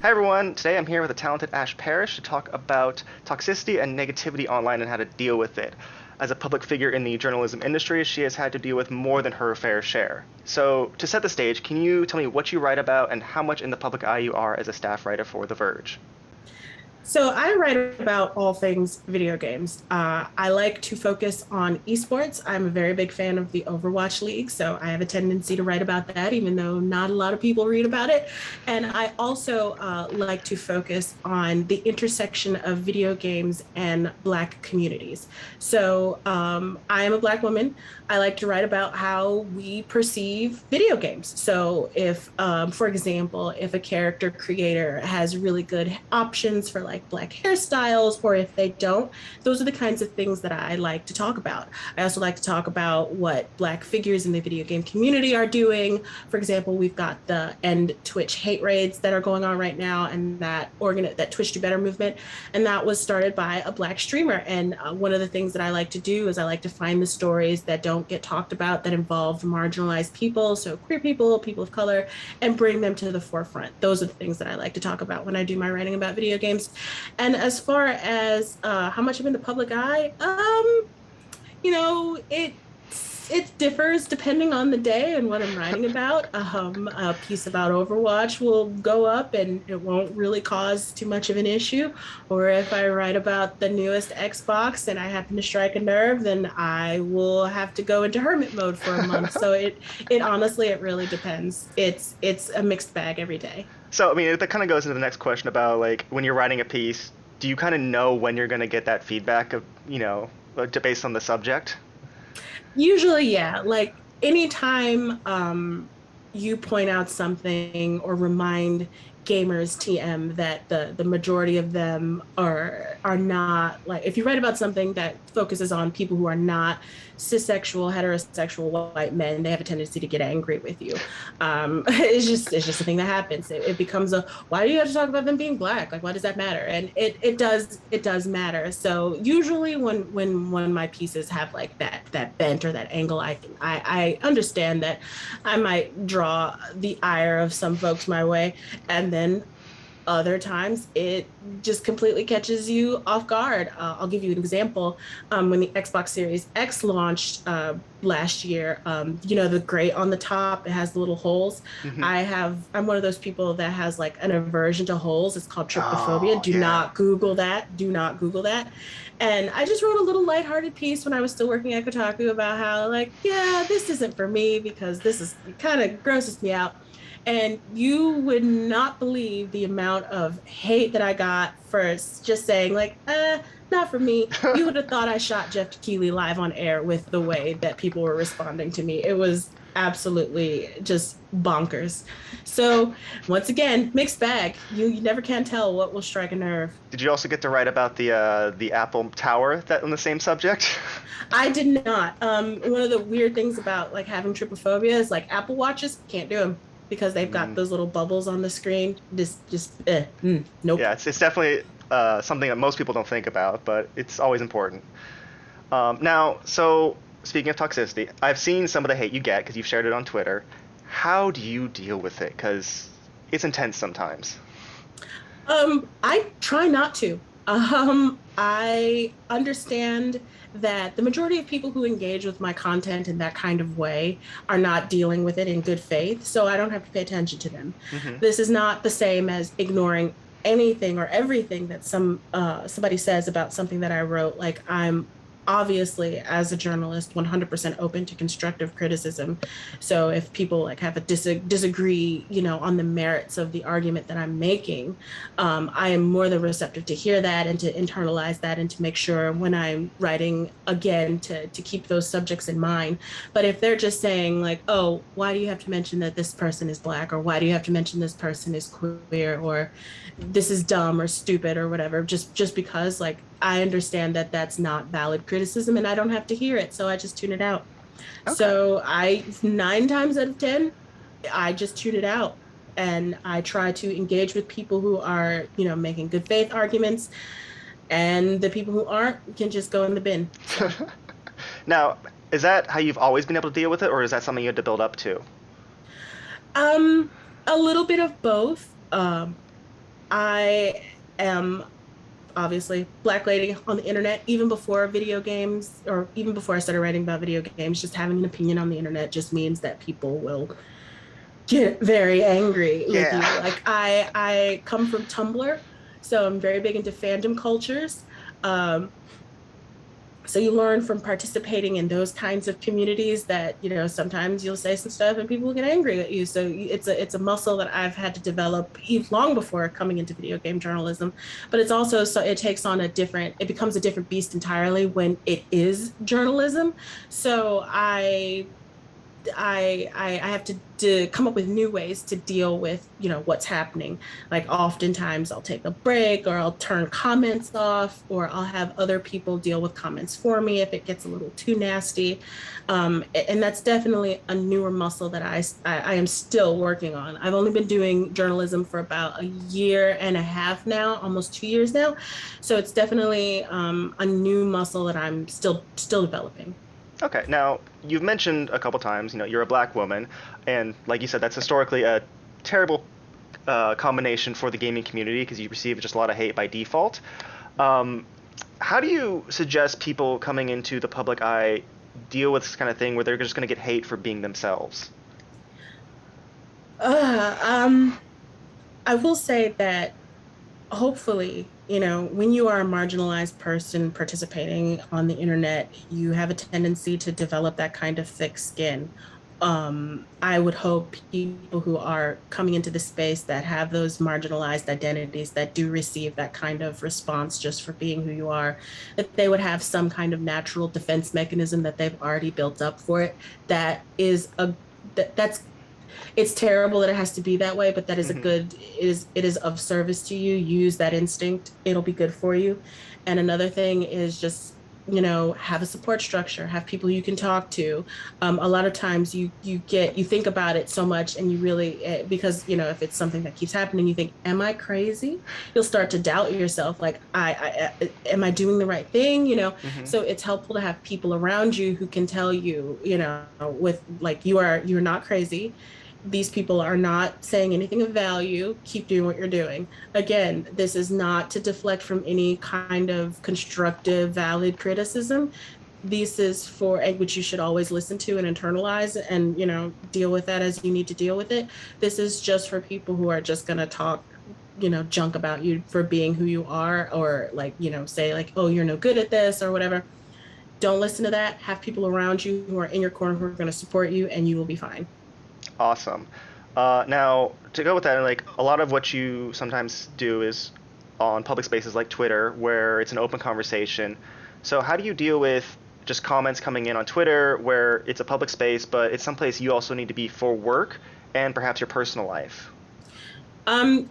Hi everyone, today I'm here with the talented Ash Parrish to talk about toxicity and negativity online and how to deal with it. As a public figure in the journalism industry, she has had to deal with more than her fair share. So, to set the stage, can you tell me what you write about and how much in the public eye you are as a staff writer for The Verge? So I write about all things video games. I like to focus on esports. I'm a very big fan of the Overwatch League, so I have a tendency to write about that, even though not a lot of people read about it. And I also like to focus on the intersection of video games and Black communities. So I am a Black woman. I like to write about how we perceive video games. So if, for example, if a character creator has really good options for like Black hairstyles, or if they don't, those are the kinds of things that I like to talk about. I also like to talk about what Black figures in the video game community are doing. For example, we've got the End Twitch hate raids that are going on right now, and that Twitch Do Better movement, and that was started by a Black streamer. And one of the things that I like to do is I like to find the stories that don't get talked about that involve marginalized people, so queer people, people of color, and bring them to the forefront. Those are the things that I like to talk about when I do my writing about video games. And as far as how much I'm in the public eye, it differs depending on the day and what I'm writing about. A piece about Overwatch will go up and it won't really cause too much of an issue. Or if I write about the newest Xbox and I happen to strike a nerve, then I will have to go into hermit mode for a month. So it honestly it really depends. It's a mixed bag every day. So, I mean, that kind of goes into the next question about like when you're writing a piece, do you kind of know when you're going to get that feedback of, based on the subject? Usually, yeah. Like anytime you point out something or remind gamers TM that the majority of them are not, like, if you write about something that focuses on people who are not cissexual heterosexual white men, they have a tendency to get angry with you. It's just a thing that happens. It becomes a, why do you have to talk about them being Black, like why does that matter? And it does matter. So usually when my pieces have like that bent or that angle, I understand that I might draw the ire of some folks my way, and then other times it just completely catches you off guard. I'll give you an example. When the Xbox Series X launched last year, the gray on the top, it has the little holes. Hmm. I'm one of those people that has like an aversion to holes. It's called trypophobia. Oh, Do yeah. not Google that. Do not Google that. And I just wrote a little lighthearted piece when I was still working at Kotaku about how, like, yeah, this isn't for me because this is kind of grosses me out. And you would not believe the amount of hate that I got for just saying, like, not for me. You would have thought I shot Jeff Keighley live on air with the way that people were responding to me. It was absolutely just bonkers. So once again, mixed bag. You never can tell what will strike a nerve. Did you also get to write about the Apple Tower that on the same subject? I did not. One of the weird things about like having trypophobia is like Apple Watches can't do them because they've got Mm, those little bubbles on the screen. Nope. yeah, it's definitely something that most people don't think about, but it's always important. Now, so speaking of toxicity, I've seen some of the hate you get because you've shared it on Twitter. How do you deal with it? Because it's intense sometimes. I try not to. I understand that the majority of people who engage with my content in that kind of way are not dealing with it in good faith, so I don't have to pay attention to them. Hmm. This is not the same as ignoring anything or everything that somebody says about something that I wrote. Like, I'm obviously, as a journalist, 100% open to constructive criticism. So if people like have a disagree, on the merits of the argument that I'm making, I am more than receptive to hear that and to internalize that and to make sure when I'm writing again to keep those subjects in mind. But if they're just saying like, oh, why do you have to mention that this person is Black, or why do you have to mention this person is queer, or this is dumb or stupid or whatever, just because, like, I understand that that's not valid criticism and I don't have to hear it, so I just tune it out. Okay. So I 9 times out of 10, I just tune it out, and I try to engage with people who are, making good faith arguments, and the people who aren't can just go in the bin. So Now, is that how you've always been able to deal with it, or is that something you had to build up to? um a little bit of both. I am obviously black lady on the internet. Even before video games, or even before I started writing about video games, just having an opinion on the internet just means that people will get very angry with Yeah. you. Like I come from Tumblr, so I'm very big into fandom cultures. Um, so you learn from participating in those kinds of communities that, sometimes you'll say some stuff and people get angry at you. So it's a muscle that I've had to develop even long before coming into video game journalism. But it's also, so it takes on it becomes a different beast entirely when it is journalism. So I have to come up with new ways to deal with, what's happening. Like oftentimes I'll take a break, or I'll turn comments off, or I'll have other people deal with comments for me if it gets a little too nasty. And that's definitely a newer muscle that I am still working on. I've only been doing journalism for about a year and a half now, almost 2 years now. So it's definitely a new muscle that I'm still developing. Okay, now you've mentioned a couple times, you're a black woman, and like you said, that's historically a terrible combination for the gaming community because you receive just a lot of hate by default. Um, how do you suggest people coming into the public eye deal with this kind of thing where they're just going to get hate for being themselves? Uh, I will say that hopefully, when you are a marginalized person participating on the internet, you have a tendency to develop that kind of thick skin. I would hope people who are coming into the space that have those marginalized identities that do receive that kind of response just for being who you are, that they would have some kind of natural defense mechanism that they've already built up for it. That is a that's it's terrible that it has to be that way, but that is a Hmm. good it is of service to you. Use that instinct. It'll be good for you. And another thing is just, have a support structure, have people you can talk to. A lot of times you think about it so much, and you really, because if it's something that keeps happening, you think, am I crazy? You'll start to doubt yourself, like, am I doing the right thing? Hmm. So it's helpful to have people around you who can tell you, with like, you're not crazy. These people are not saying anything of value. Keep doing what you're doing. Again, this is not to deflect from any kind of constructive, valid criticism. This is for, which you should always listen to and internalize, and deal with that as you need to deal with it. This is just for people who are just going to talk, junk about you for being who you are, or like, say like, oh, you're no good at this or whatever. Don't listen to that. Have people around you who are in your corner who are going to support you, and you will be fine. Awesome. Now, to go with that, like a lot of what you sometimes do is on public spaces like Twitter, where it's an open conversation. So, how do you deal with just comments coming in on Twitter, where it's a public space, but it's someplace you also need to be for work and perhaps your personal life?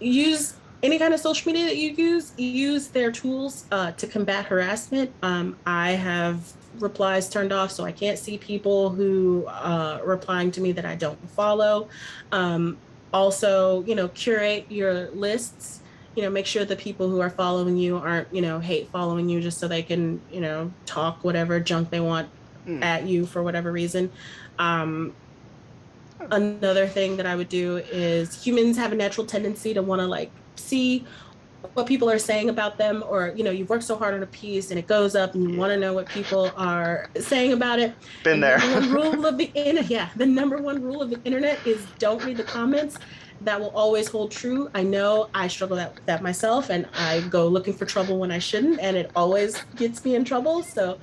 Use any kind of social media that you use their tools to combat harassment. I have replies turned off, so I can't see people who replying to me that I don't follow. Um, Also, curate your lists. Make sure the people who are following you aren't, hate following you just so they can, talk whatever junk they want Mm. at you for whatever reason. Um, Another thing that I would do is, humans have a natural tendency to want to like see what people are saying about them, or you've worked so hard on a piece and it goes up and you want to Yeah. know what people are saying about it. Been And there. the number one rule of the internet is don't read the comments. That will always hold true. I know I struggle with that myself, and I go looking for trouble when I shouldn't, and it always gets me in trouble. So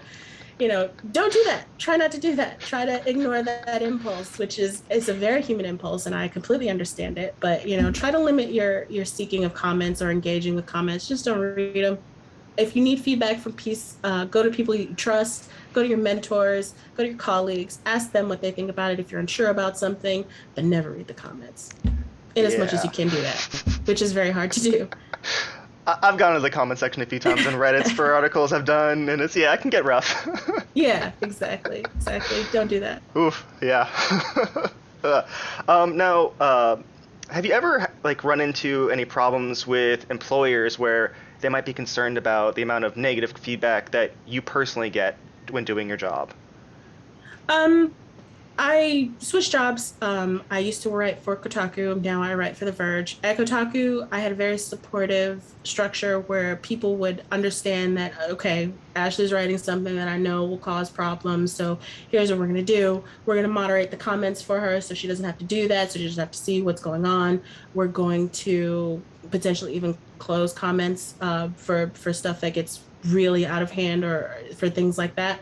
don't do that. Try not to do that. Try to ignore that impulse, which is a very human impulse, and I completely understand it. But try to limit your seeking of comments or engaging with comments. Just don't read them. If you need feedback from peace, go to people you trust, go to your mentors, go to your colleagues, ask them what they think about it if you're unsure about something, but never read the comments. In as much as Yeah. you can do that, which is very hard to do. I've gone to the comment section a few times on Reddit's for articles I've done, and it's, yeah, it can get rough. Yeah, exactly. Exactly. Don't do that. Oof, yeah. Uh, now, have you ever like run into any problems with employers where they might be concerned about the amount of negative feedback that you personally get when doing your job? Um, I switched jobs. I used to write for Kotaku. Now I write for The Verge. At Kotaku, I had a very supportive structure where people would understand that, okay, Ashley's writing something that I know will cause problems. So here's what we're going to do. We're going to moderate the comments for her so she doesn't have to do that. So she doesn't have to see what's going on. We're going to potentially even close comments for stuff that gets really out of hand or for things like that.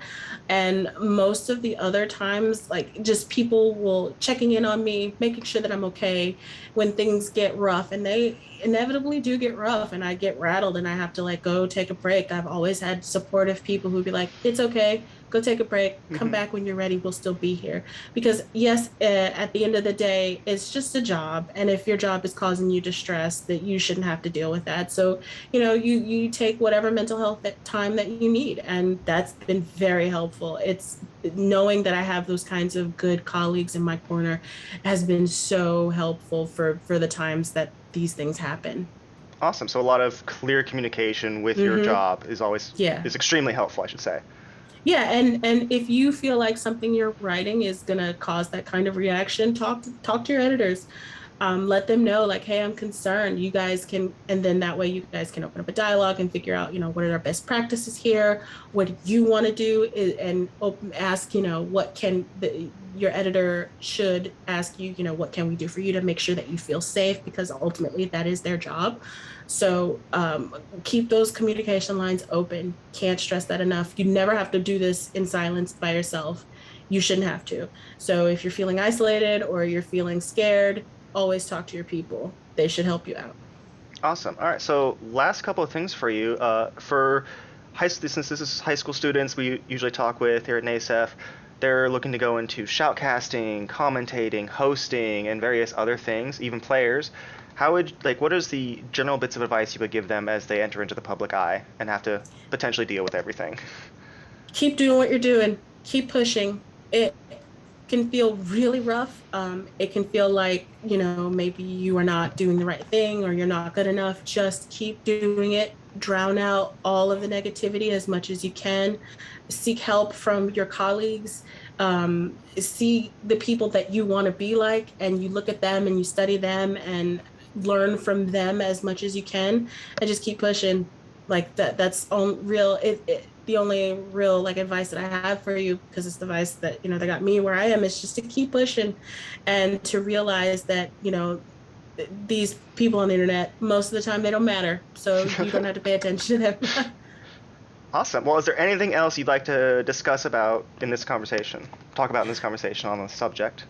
And most of the other times, like just people will checking in on me, making sure that I'm okay when things get rough. And they inevitably do get rough and I get rattled and I have to like go take a break. I've always had supportive people who'd be like, it's okay, go take a break, come Hmm. back when you're ready, we'll still be here. Because yes, at the end of the day, it's just a job. And if your job is causing you distress, that you shouldn't have to deal with that. So you take whatever mental health time that you need, and that's been very helpful. It's knowing that I have those kinds of good colleagues in my corner has been so helpful for the times that these things happen. Awesome. So a lot of clear communication with your Mm-hmm. job is always Yeah. is extremely helpful, I should say. Yeah, and if you feel like something you're writing is gonna cause that kind of reaction, talk to your editors. Let them know like, hey, I'm concerned. You guys can, and then that way you guys can open up a dialogue and figure out, what are our best practices here? What do you want to do? And ask, what can your editor should ask you, what can we do for you to make sure that you feel safe? Because ultimately that is their job. So keep those communication lines open. Can't stress that enough. You never have to do this in silence by yourself. You shouldn't have to. So if you're feeling isolated or you're feeling scared, always talk to your people. They should help you out. Awesome. All right. So last couple of things for you. For high school, since this is high school students, we usually talk with here at NASEF. They're looking to go into shoutcasting, commentating, hosting, and various other things, even players. What is the general bits of advice you would give them as they enter into the public eye and have to potentially deal with everything? Keep doing what you're doing. Keep pushing. It can feel really rough. It can feel like, maybe you are not doing the right thing or you're not good enough. Just keep doing it. Drown out all of the negativity as much as you can. Seek help from your colleagues. See the people that you want to be like, and you look at them and you study them and learn from them as much as you can, and just keep pushing. Like that's on real. The only real like advice that I have for you, because it's the advice that that got me where I am, is just to keep pushing and to realize that these people on the internet, most of the time they don't matter, so you don't have to pay attention to them. Awesome. Well, is there anything else you'd like to discuss about in this conversation? Talk about in this conversation on the subject?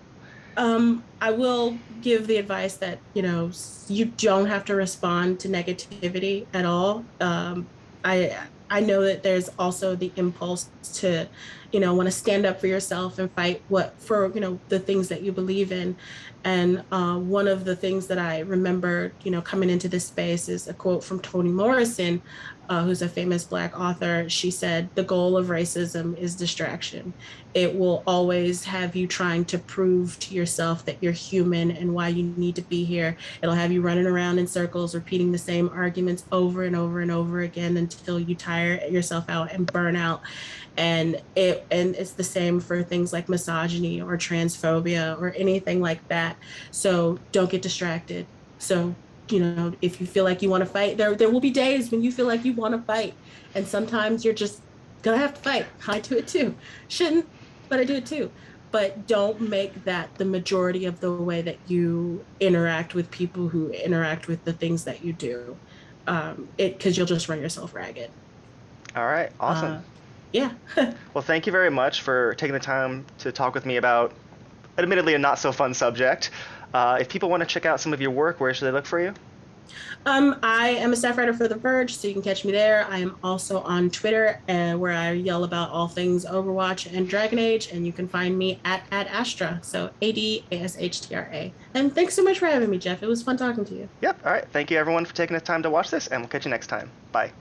I will give the advice that you don't have to respond to negativity at all. I know that there's also the impulse to want to stand up for yourself and fight what for the things that you believe in. And one of the things that I remember coming into this space is a quote from Toni Morrison, who's a famous Black author. She said, "The goal of racism is distraction. It will always have you trying to prove to yourself that you're human and why you need to be here. It'll have you running around in circles, repeating the same arguments over and over and over again until you tire yourself out and burn out." And it's the same for things like misogyny or transphobia or anything like that. So don't get distracted. So if you feel like you want to fight, there will be days when you feel like you want to fight, and sometimes you're just gonna have to fight. I do it too. Shouldn't, but I do it too. But don't make that the majority of the way that you interact with people who interact with the things that you do. It because you'll just run yourself ragged. All right. Awesome. Uh, yeah. Well, thank you very much for taking the time to talk with me about, admittedly, a not so fun subject. If people want to check out some of your work, where should they look for you? I am a staff writer for The Verge, so you can catch me there. I am also on Twitter, where I yell about all things Overwatch and Dragon Age, and you can find me at Astra, so ADASHTRA. And thanks so much for having me, Jeff. It was fun talking to you. Yep. All right. Thank you, everyone, for taking the time to watch this, and we'll catch you next time. Bye.